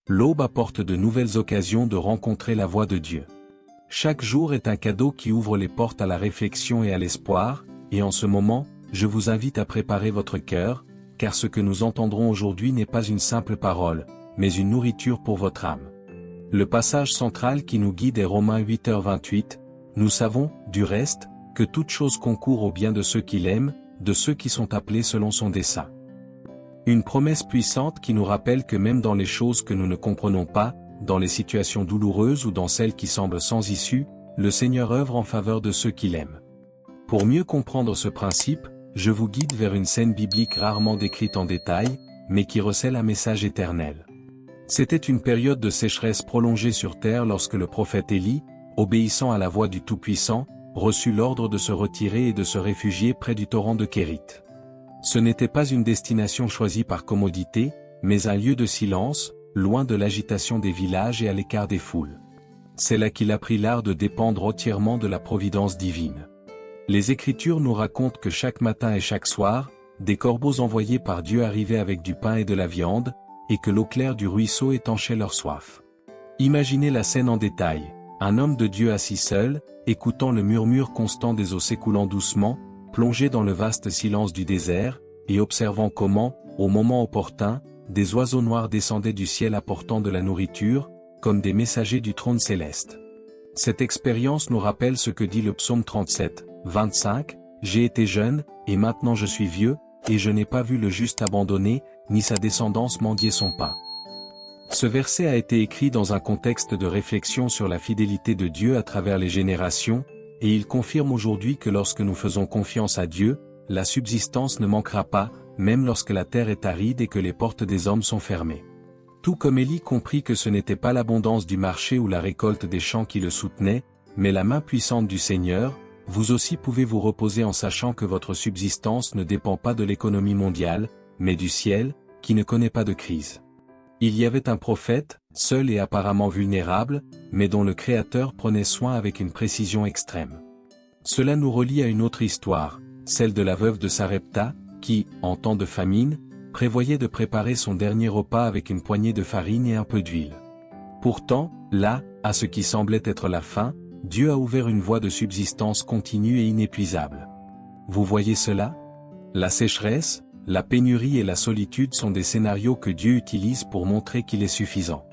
L'aube apporte de nouvelles occasions de rencontrer la voix de Dieu. Chaque jour est un cadeau qui ouvre les portes à la réflexion et à l'espoir, et en ce moment, je vous invite à préparer votre cœur, car ce que nous entendrons aujourd'hui n'est pas une simple parole, mais une nourriture pour votre âme. Le passage central qui nous guide est Romains 8h28, nous savons, du reste, que toute chose concourt au bien de ceux qui l'aiment, de ceux qui sont appelés selon son dessein. Une promesse puissante qui nous rappelle que même dans les choses que nous ne comprenons pas, dans les situations douloureuses ou dans celles qui semblent sans issue, le Seigneur œuvre en faveur de ceux qui l'aiment. Pour mieux comprendre ce principe, je vous guide vers une scène biblique rarement décrite en détail, mais qui recèle un message éternel. C'était une période de sécheresse prolongée sur terre lorsque le prophète Élie, obéissant à la voix du Tout-Puissant, reçut l'ordre de se retirer et de se réfugier près du torrent de Kérit. Ce n'était pas une destination choisie par commodité, mais un lieu de silence, loin de l'agitation des villages et à l'écart des foules. C'est là qu'il apprit l'art de dépendre entièrement de la providence divine. Les Écritures nous racontent que chaque matin et chaque soir, des corbeaux envoyés par Dieu arrivaient avec du pain et de la viande, et que l'eau claire du ruisseau étanchait leur soif. Imaginez la scène en détail, un homme de Dieu assis seul, écoutant le murmure constant des eaux s'écoulant doucement, plongé dans le vaste silence du désert, et observant comment, au moment opportun, des oiseaux noirs descendaient du ciel apportant de la nourriture, comme des messagers du trône céleste. Cette expérience nous rappelle ce que dit le psaume 37, 25, « J'ai été jeune, et maintenant je suis vieux, et je n'ai pas vu le juste abandonné, ni sa descendance mendier son pain. » Ce verset a été écrit dans un contexte de réflexion sur la fidélité de Dieu à travers les générations, et il confirme aujourd'hui que lorsque nous faisons confiance à Dieu, la subsistance ne manquera pas, même lorsque la terre est aride et que les portes des hommes sont fermées. Tout comme Élie comprit que ce n'était pas l'abondance du marché ou la récolte des champs qui le soutenait, mais la main puissante du Seigneur, vous aussi pouvez vous reposer en sachant que votre subsistance ne dépend pas de l'économie mondiale, mais du ciel, qui ne connaît pas de crise. Il y avait un prophète, seul et apparemment vulnérable, mais dont le Créateur prenait soin avec une précision extrême. Cela nous relie à une autre histoire, celle de la veuve de Sarepta, qui, en temps de famine, prévoyait de préparer son dernier repas avec une poignée de farine et un peu d'huile. Pourtant, là, à ce qui semblait être la fin, Dieu a ouvert une voie de subsistance continue et inépuisable. Vous voyez cela? La sécheresse, la pénurie et la solitude sont des scénarios que Dieu utilise pour montrer qu'il est suffisant.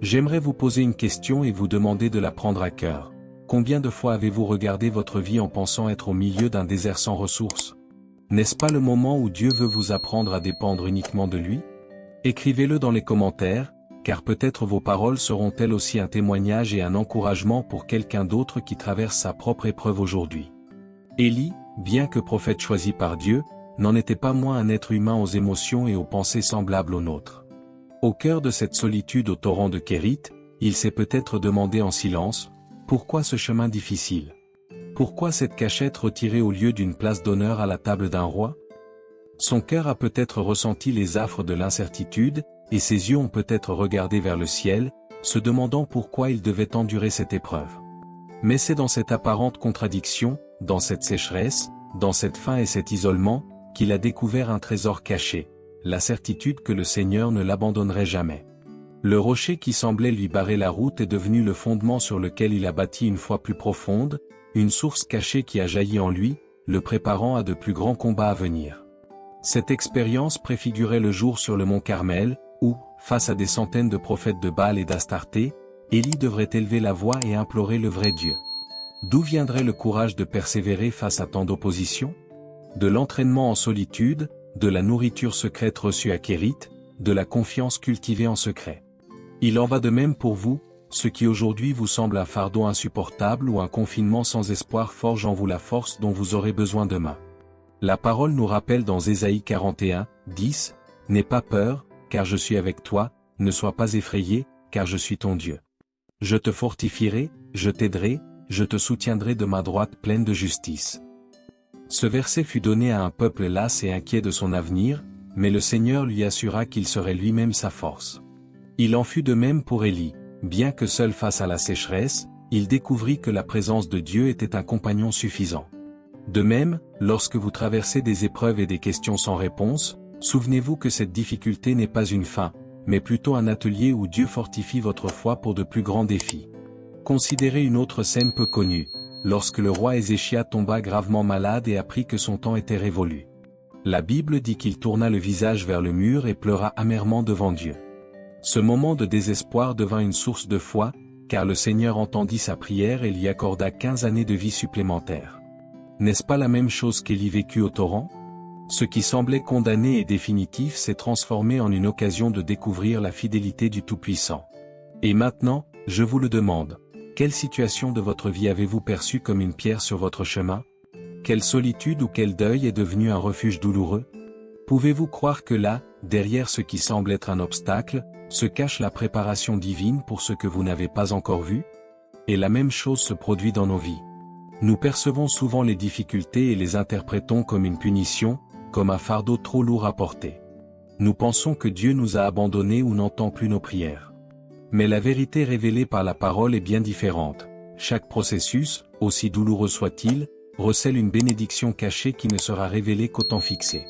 J'aimerais vous poser une question et vous demander de la prendre à cœur. Combien de fois avez-vous regardé votre vie en pensant être au milieu d'un désert sans ressources? N'est-ce pas le moment où Dieu veut vous apprendre à dépendre uniquement de lui? Écrivez-le dans les commentaires, car peut-être vos paroles seront elles aussi un témoignage et un encouragement pour quelqu'un d'autre qui traverse sa propre épreuve aujourd'hui. Élie, bien que prophète choisi par Dieu, n'en était pas moins un être humain aux émotions et aux pensées semblables aux nôtres. Au cœur de cette solitude au torrent de Kérit, il s'est peut-être demandé en silence, pourquoi ce chemin difficile? Pourquoi cette cachette retirée au lieu d'une place d'honneur à la table d'un roi? Son cœur a peut-être ressenti les affres de l'incertitude, et ses yeux ont peut-être regardé vers le ciel, se demandant pourquoi il devait endurer cette épreuve. Mais c'est dans cette apparente contradiction, dans cette sécheresse, dans cette faim et cet isolement, qu'il a découvert un trésor caché, la certitude que le Seigneur ne l'abandonnerait jamais. Le rocher qui semblait lui barrer la route est devenu le fondement sur lequel il a bâti une foi plus profonde, une source cachée qui a jailli en lui, le préparant à de plus grands combats à venir. Cette expérience préfigurait le jour sur le mont Carmel, où, face à des centaines de prophètes de Baal et d'Astarté, Élie devrait élever la voix et implorer le vrai Dieu. D'où viendrait le courage de persévérer face à tant d'opposition? De l'entraînement en solitude, de la nourriture secrète reçue à Kérit, de la confiance cultivée en secret. Il en va de même pour vous, ce qui aujourd'hui vous semble un fardeau insupportable ou un confinement sans espoir forge en vous la force dont vous aurez besoin demain. La parole nous rappelle dans Ésaïe 41, 10, « N'aie pas peur, car je suis avec toi, ne sois pas effrayé, car je suis ton Dieu. Je te fortifierai, je t'aiderai, je te soutiendrai de ma droite pleine de justice. » Ce verset fut donné à un peuple las et inquiet de son avenir, mais le Seigneur lui assura qu'il serait lui-même sa force. Il en fut de même pour Élie. Bien que seul face à la sécheresse, il découvrit que la présence de Dieu était un compagnon suffisant. De même, lorsque vous traversez des épreuves et des questions sans réponse, souvenez-vous que cette difficulté n'est pas une fin, mais plutôt un atelier où Dieu fortifie votre foi pour de plus grands défis. Considérez une autre scène peu connue, lorsque le roi Ézéchia tomba gravement malade et apprit que son temps était révolu. La Bible dit qu'il tourna le visage vers le mur et pleura amèrement devant Dieu. Ce moment de désespoir devint une source de foi, car le Seigneur entendit sa prière et lui accorda 15 années de vie supplémentaires. N'est-ce pas la même chose qu'Élie vécut au torrent? Ce qui semblait condamné et définitif s'est transformé en une occasion de découvrir la fidélité du Tout-Puissant. Et maintenant, je vous le demande, quelle situation de votre vie avez-vous perçue comme une pierre sur votre chemin? Quelle solitude ou quel deuil est devenu un refuge douloureux? Pouvez-vous croire que là, derrière ce qui semble être un obstacle, se cache la préparation divine pour ce que vous n'avez pas encore vu? Et la même chose se produit dans nos vies. Nous percevons souvent les difficultés et les interprétons comme une punition, comme un fardeau trop lourd à porter. Nous pensons que Dieu nous a abandonnés ou n'entend plus nos prières. Mais la vérité révélée par la parole est bien différente. Chaque processus, aussi douloureux soit-il, recèle une bénédiction cachée qui ne sera révélée qu'au temps fixé.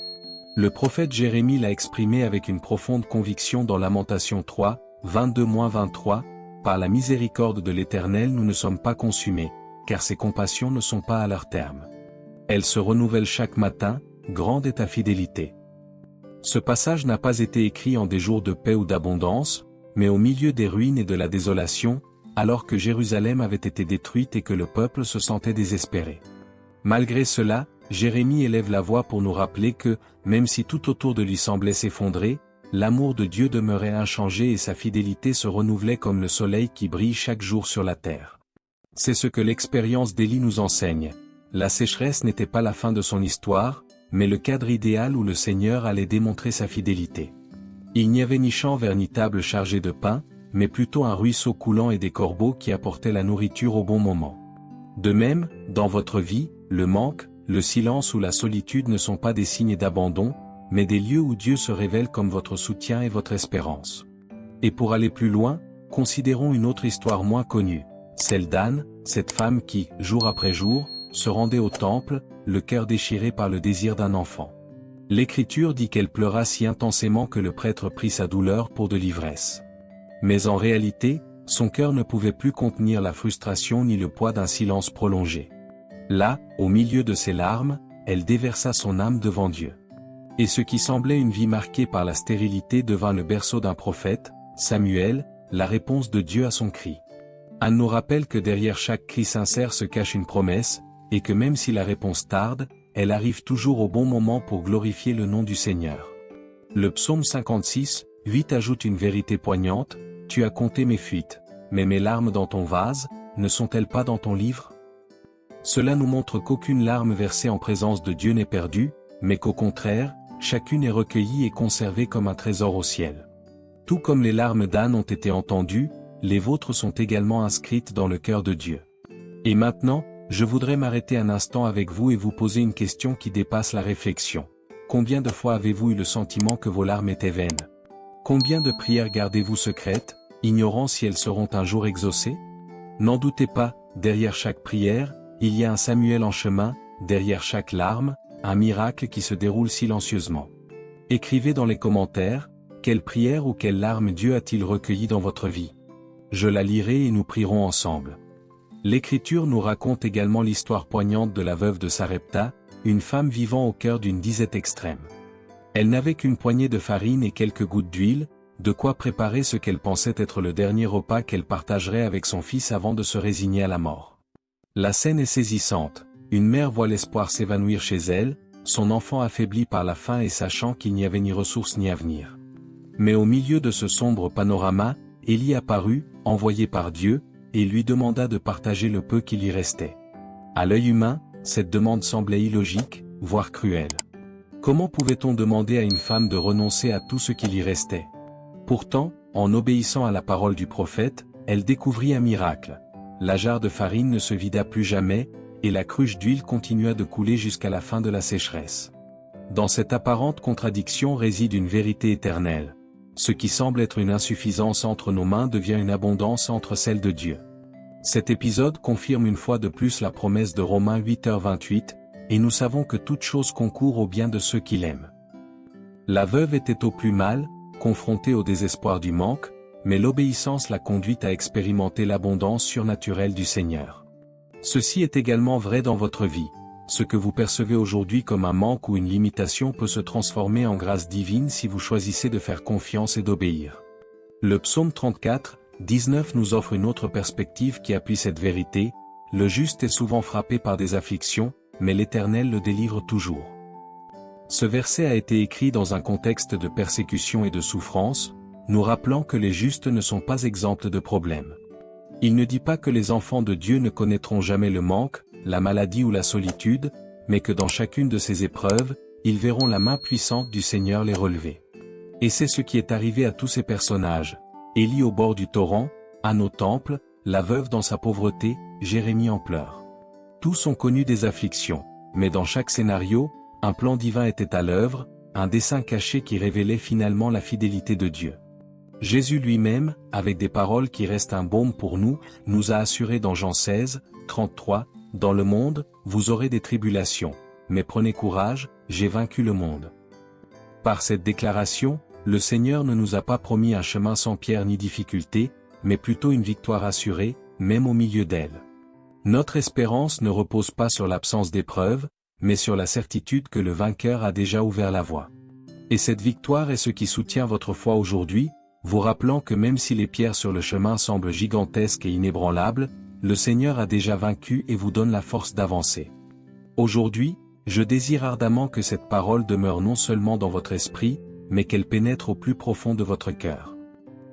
Le prophète Jérémie l'a exprimé avec une profonde conviction dans Lamentation 3, 22-23, « Par la miséricorde de l'Éternel nous ne sommes pas consumés, car ses compassions ne sont pas à leur terme. Elles se renouvellent chaque matin, grande est ta fidélité. » Ce passage n'a pas été écrit en des jours de paix ou d'abondance, mais au milieu des ruines et de la désolation, alors que Jérusalem avait été détruite et que le peuple se sentait désespéré. Malgré cela, Jérémie élève la voix pour nous rappeler que, même si tout autour de lui semblait s'effondrer, l'amour de Dieu demeurait inchangé et sa fidélité se renouvelait comme le soleil qui brille chaque jour sur la terre. C'est ce que l'expérience d'Élie nous enseigne. La sécheresse n'était pas la fin de son histoire, mais le cadre idéal où le Seigneur allait démontrer sa fidélité. Il n'y avait ni champ vert ni table chargée de pain, mais plutôt un ruisseau coulant et des corbeaux qui apportaient la nourriture au bon moment. De même, dans votre vie, le manque, le silence ou la solitude ne sont pas des signes d'abandon, mais des lieux où Dieu se révèle comme votre soutien et votre espérance. Et pour aller plus loin, considérons une autre histoire moins connue, celle d'Anne, cette femme qui, jour après jour, se rendait au temple, le cœur déchiré par le désir d'un enfant. L'Écriture dit qu'elle pleura si intensément que le prêtre prit sa douleur pour de l'ivresse. Mais en réalité, son cœur ne pouvait plus contenir la frustration ni le poids d'un silence prolongé. Là, au milieu de ses larmes, elle déversa son âme devant Dieu. Et ce qui semblait une vie marquée par la stérilité devint le berceau d'un prophète, Samuel, la réponse de Dieu à son cri. Anne nous rappelle que derrière chaque cri sincère se cache une promesse, et que même si la réponse tarde, elle arrive toujours au bon moment pour glorifier le nom du Seigneur. Le psaume 56, 8 ajoute une vérité poignante, « Tu as compté mes fuites, mais mes larmes dans ton vase, ne sont-elles pas dans ton livre ?» Cela nous montre qu'aucune larme versée en présence de Dieu n'est perdue, mais qu'au contraire, chacune est recueillie et conservée comme un trésor au ciel. Tout comme les larmes d'Anne ont été entendues, les vôtres sont également inscrites dans le cœur de Dieu. Et maintenant, je voudrais m'arrêter un instant avec vous et vous poser une question qui dépasse la réflexion. Combien de fois avez-vous eu le sentiment que vos larmes étaient vaines? Combien de prières gardez-vous secrètes, ignorant si elles seront un jour exaucées? N'en doutez pas, derrière chaque prière, il y a un Samuel en chemin, derrière chaque larme, un miracle qui se déroule silencieusement. Écrivez dans les commentaires, quelle prière ou quelle larme Dieu a-t-il recueilli dans votre vie? Je la lirai et nous prierons ensemble. L'Écriture nous raconte également l'histoire poignante de la veuve de Sarepta, une femme vivant au cœur d'une disette extrême. Elle n'avait qu'une poignée de farine et quelques gouttes d'huile, de quoi préparer ce qu'elle pensait être le dernier repas qu'elle partagerait avec son fils avant de se résigner à la mort. La scène est saisissante, une mère voit l'espoir s'évanouir chez elle, son enfant affaibli par la faim et sachant qu'il n'y avait ni ressources ni avenir. Mais au milieu de ce sombre panorama, Élie apparut, envoyé par Dieu, et lui demanda de partager le peu qui lui restait. À l'œil humain, cette demande semblait illogique, voire cruelle. Comment pouvait-on demander à une femme de renoncer à tout ce qui lui restait? Pourtant, en obéissant à la parole du prophète, elle découvrit un miracle. La jarre de farine ne se vida plus jamais, et la cruche d'huile continua de couler jusqu'à la fin de la sécheresse. Dans cette apparente contradiction réside une vérité éternelle. Ce qui semble être une insuffisance entre nos mains devient une abondance entre celles de Dieu. Cet épisode confirme une fois de plus la promesse de Romains 8h28, et nous savons que toute chose concourt au bien de ceux qui l'aiment. La veuve était au plus mal, confronté au désespoir du manque, mais l'obéissance l'a conduite à expérimenter l'abondance surnaturelle du Seigneur. Ceci est également vrai dans votre vie. Ce que vous percevez aujourd'hui comme un manque ou une limitation peut se transformer en grâce divine si vous choisissez de faire confiance et d'obéir. Le psaume 34, 19 nous offre une autre perspective qui appuie cette vérité. Le juste est souvent frappé par des afflictions, mais l'Éternel le délivre toujours. Ce verset a été écrit dans un contexte de persécution et de souffrance, nous rappelant que les justes ne sont pas exempts de problèmes. Il ne dit pas que les enfants de Dieu ne connaîtront jamais le manque, la maladie ou la solitude, mais que dans chacune de ces épreuves, ils verront la main puissante du Seigneur les relever. Et c'est ce qui est arrivé à tous ces personnages, Élie au bord du torrent, Anne au temple, la veuve dans sa pauvreté, Jérémie en pleurs. Tous ont connu des afflictions, mais dans chaque scénario, un plan divin était à l'œuvre, un dessein caché qui révélait finalement la fidélité de Dieu. Jésus lui-même, avec des paroles qui restent un baume pour nous, nous a assuré dans Jean 16, 33, « Dans le monde, vous aurez des tribulations, mais prenez courage, j'ai vaincu le monde. » Par cette déclaration, le Seigneur ne nous a pas promis un chemin sans pierre ni difficulté, mais plutôt une victoire assurée, même au milieu d'elle. Notre espérance ne repose pas sur l'absence d'épreuves, mais sur la certitude que le vainqueur a déjà ouvert la voie. Et cette victoire est ce qui soutient votre foi aujourd'hui, vous rappelant que même si les pierres sur le chemin semblent gigantesques et inébranlables, le Seigneur a déjà vaincu et vous donne la force d'avancer. Aujourd'hui, je désire ardemment que cette parole demeure non seulement dans votre esprit, mais qu'elle pénètre au plus profond de votre cœur.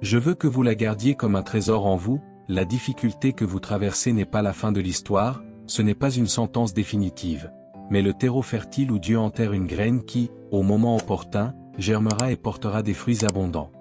Je veux que vous la gardiez comme un trésor en vous, la difficulté que vous traversez n'est pas la fin de l'histoire, ce n'est pas une sentence définitive, mais le terreau fertile où Dieu enterre une graine qui, au moment opportun, germera et portera des fruits abondants.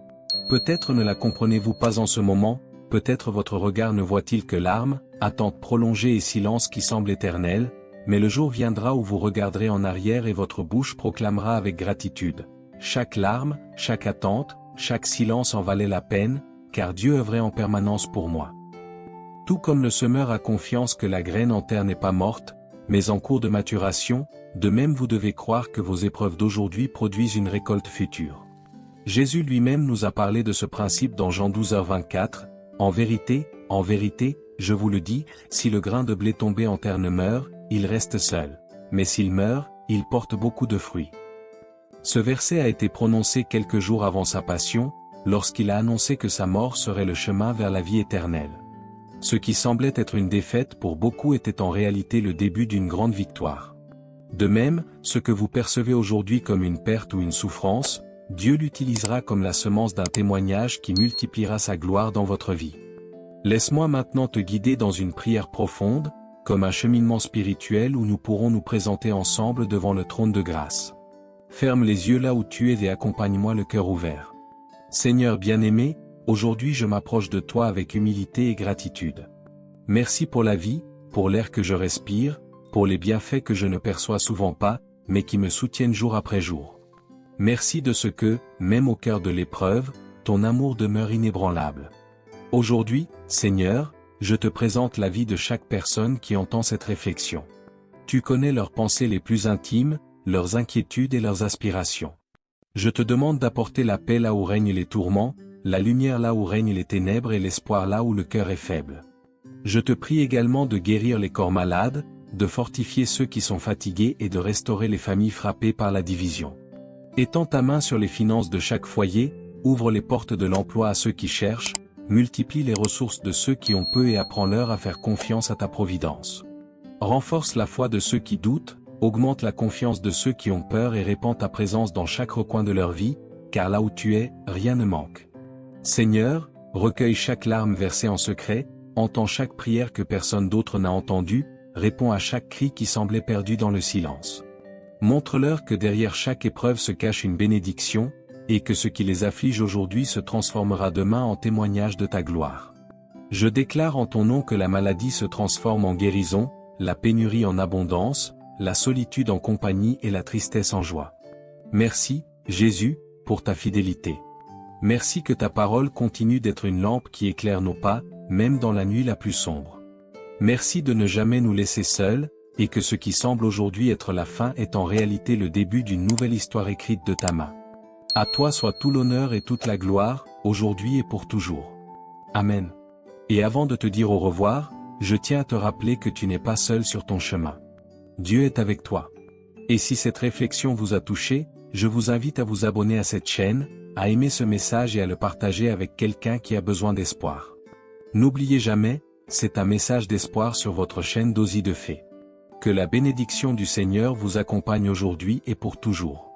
Peut-être ne la comprenez-vous pas en ce moment, peut-être votre regard ne voit-il que larmes, attente prolongée et silence qui semblent éternels, mais le jour viendra où vous regarderez en arrière et votre bouche proclamera avec gratitude. Chaque larme, chaque attente, chaque silence en valait la peine, car Dieu œuvrait en permanence pour moi. Tout comme le semeur a confiance que la graine en terre n'est pas morte, mais en cours de maturation, de même vous devez croire que vos épreuves d'aujourd'hui produisent une récolte future. Jésus lui-même nous a parlé de ce principe dans Jean 12h24, « En vérité, je vous le dis, si le grain de blé tombé en terre ne meurt, il reste seul. Mais s'il meurt, il porte beaucoup de fruits. » Ce verset a été prononcé quelques jours avant sa passion, lorsqu'il a annoncé que sa mort serait le chemin vers la vie éternelle. Ce qui semblait être une défaite pour beaucoup était en réalité le début d'une grande victoire. De même, ce que vous percevez aujourd'hui comme une perte ou une souffrance, Dieu l'utilisera comme la semence d'un témoignage qui multipliera sa gloire dans votre vie. Laisse-moi maintenant te guider dans une prière profonde, comme un cheminement spirituel où nous pourrons nous présenter ensemble devant le trône de grâce. Ferme les yeux là où tu es et accompagne-moi le cœur ouvert. Seigneur bien-aimé, aujourd'hui je m'approche de toi avec humilité et gratitude. Merci pour la vie, pour l'air que je respire, pour les bienfaits que je ne perçois souvent pas, mais qui me soutiennent jour après jour. Merci de ce que, même au cœur de l'épreuve, ton amour demeure inébranlable. Aujourd'hui, Seigneur, je te présente la vie de chaque personne qui entend cette réflexion. Tu connais leurs pensées les plus intimes, leurs inquiétudes et leurs aspirations. Je te demande d'apporter la paix là où règnent les tourments, la lumière là où règnent les ténèbres et l'espoir là où le cœur est faible. Je te prie également de guérir les corps malades, de fortifier ceux qui sont fatigués et de restaurer les familles frappées par la division. Étends ta main sur les finances de chaque foyer, ouvre les portes de l'emploi à ceux qui cherchent, multiplie les ressources de ceux qui ont peu et apprends-leur à faire confiance à ta providence. Renforce la foi de ceux qui doutent, augmente la confiance de ceux qui ont peur et répand ta présence dans chaque recoin de leur vie, car là où tu es, rien ne manque. Seigneur, recueille chaque larme versée en secret, entends chaque prière que personne d'autre n'a entendue, réponds à chaque cri qui semblait perdu dans le silence. Montre-leur que derrière chaque épreuve se cache une bénédiction, et que ce qui les afflige aujourd'hui se transformera demain en témoignage de ta gloire. Je déclare en ton nom que la maladie se transforme en guérison, la pénurie en abondance, la solitude en compagnie et la tristesse en joie. Merci, Jésus, pour ta fidélité. Merci que ta parole continue d'être une lampe qui éclaire nos pas, même dans la nuit la plus sombre. Merci de ne jamais nous laisser seuls, et que ce qui semble aujourd'hui être la fin est en réalité le début d'une nouvelle histoire écrite de ta main. À toi soit tout l'honneur et toute la gloire, aujourd'hui et pour toujours. Amen. Et avant de te dire au revoir, je tiens à te rappeler que tu n'es pas seul sur ton chemin. Dieu est avec toi. Et si cette réflexion vous a touché, je vous invite à vous abonner à cette chaîne, à aimer ce message et à le partager avec quelqu'un qui a besoin d'espoir. N'oubliez jamais, c'est un message d'espoir sur votre chaîne Dosis de Fée. Que la bénédiction du Seigneur vous accompagne aujourd'hui et pour toujours.